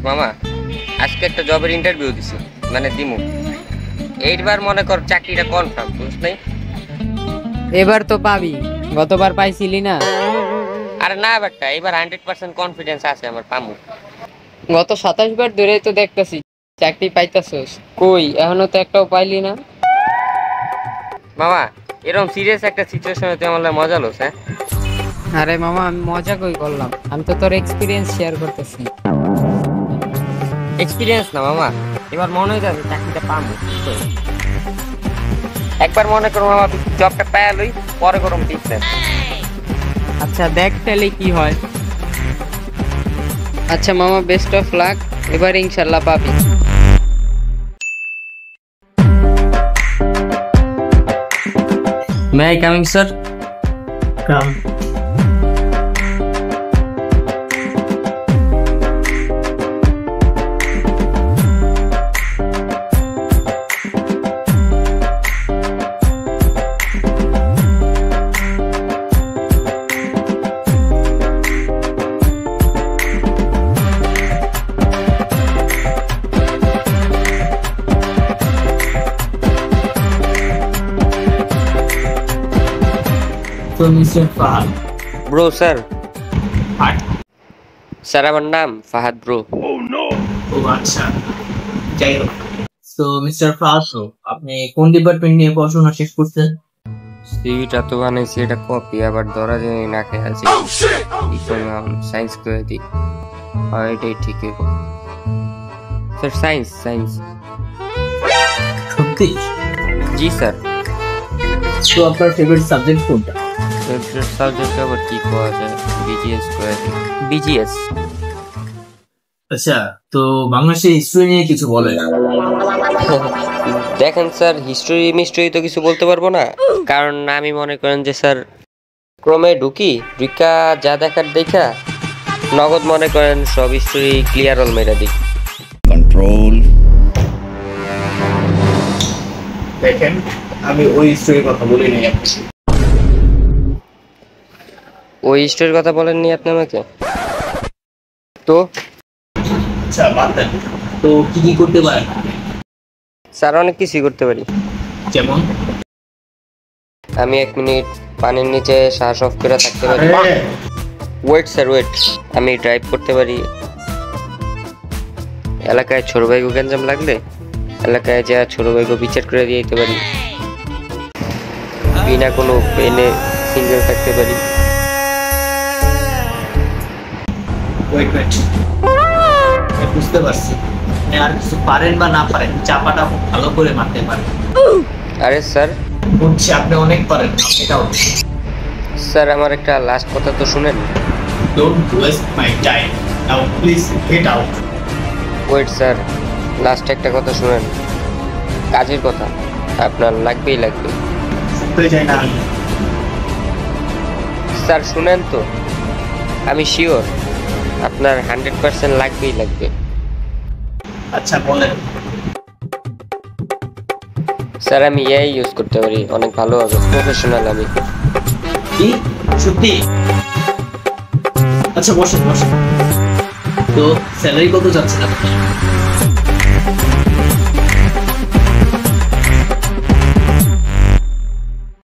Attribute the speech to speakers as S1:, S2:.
S1: মামা আজকে একটা জবের ইন্টারভিউ দিছি, মানে দিমু। এইবার মনে কর চাকরিটা কনফার্ম, বুঝছ নাই?
S2: এবার তো পাবি, গতবার পাইছিলি না?
S1: আরে না বেটা, এবার 100% কনফিডেন্স আছে আমার পামু।
S2: গত 27 বার ধরেই তো দেখতেছি চাকরি পাইতাছস, কই এখনো তো একটাও পাইলি না?
S1: মামা এরকম সিরিয়াস একটা সিচুয়েশনে তুই আমার মজা লোস, হ্যাঁ?
S2: আরে মামা আমি মজা কই করলাম, আমি তো তোর এক্সপিরিয়েন্স শেয়ার করতেছি।
S1: এক্সপিরিয়েন্স না মামা, এবার মনে হয় যাবে চাকরিটা পামু। একবার মনে করো মামা জবটা পায়া লই, পরে করম বিজনেস।
S2: আচ্ছা দেখ তাহলে কি হয়। আচ্ছা মামা বেস্ট অফ লাক, এবার ইনশাল্লাহ পাবি।
S1: May I coming sir?
S3: Come. So Mr. Fahad.
S1: Bro sir.
S3: Fahad?
S1: Sir আমার নাম ফাহাদ ব্রো।
S3: ও আচ্ছা, যাই হোক। So Mr. Fahad, আপনি কোন ডিপার্টমেন্ট নিয়ে পড়াশোনা শেষ করছেন?
S1: সিভিটা তো বানাইছি, এটা কপি, আবার ধরা যায় না খেয়ে আছে। সায়েন্স করে দিই, আর এটাই ঠিক স্যার। Science science.
S3: সত্যি?
S1: জি স্যার।
S3: তো আপনার ফেভারিট সাবজেক্ট কোনটা?
S1: ফেভারিট সাবজেক্ট আবার কি পাওয়া যায়? বিজিএস করে দিই। বিজিএস।
S3: আচ্ছা, তো বাংলাদেশের হিস্ট্রি নিয়ে কিছু বলেন।
S1: দেখেন স্যার, হিস্টোরি মিস্ট্রি তো কিছু বলতে পারবো না, কারণ আমি মনে করেন যে স্যার ক্রমে ঢুকা যা দেখার দেখা নগদ মনে করেন সব হিস্টোরি ক্লিয়ার অল মেরা দিই।
S4: কন্ট্রোল।
S3: দেখেন, আমি ওই হিস্ট্রির কথা বলি নাই।
S1: ওই হিস্টোরির কথা বলেননি আপনি আমাকে? তো
S3: আচ্ছা বাদ দেন, তো কি কি করতে পারেন?
S1: স্যার অনেক কিছুই করতে পারি।
S3: যেমন?
S1: আমি 1 মিনিট পানির নিচে শ্বাস অফ করে থাকতে পারি। Wait sir wait. আমি ড্রাইভ করতে পারি। এলাকায় ছোট ভাইগো গ্যাঞ্জাম লাগলে এলাকায় যা ছোট ভাইগো বিচার করে দিয়ে দিতে পারি। বিনা কোনো পেনে সিঙ্গেল থাকতে পারি।
S3: বুঝতে পারছি, আর কিছু পারেন বা না পারেন, চাপাটা খুব ভালো করে মারতে পারেন।
S1: আরে স্যার
S3: বুঝছি আপনি অনেক পারেন, এটাও।
S1: স্যার আমার একটা লাস্ট কথা তো শুনেন।
S3: Don't waste my time, now please get out.
S1: Wait sir, last একটা কথা শুনেন, কাজের কথা আপনার লাগবেই লাগবে।
S3: শুনতে চাই না আমি।
S1: স্যার শুনেন তো, আমি শিওর আপনার 100% লাগবেই লাগবে।
S3: আচ্ছা বলেন।
S1: স্যার আমি এআই ইউজ করতে পারি অনেক ভালো হবে, প্রফেশনাল আমি।
S3: কি সত্যি? আচ্ছা বসেন বসেন। তো স্যালারি কত যাচ্ছে না?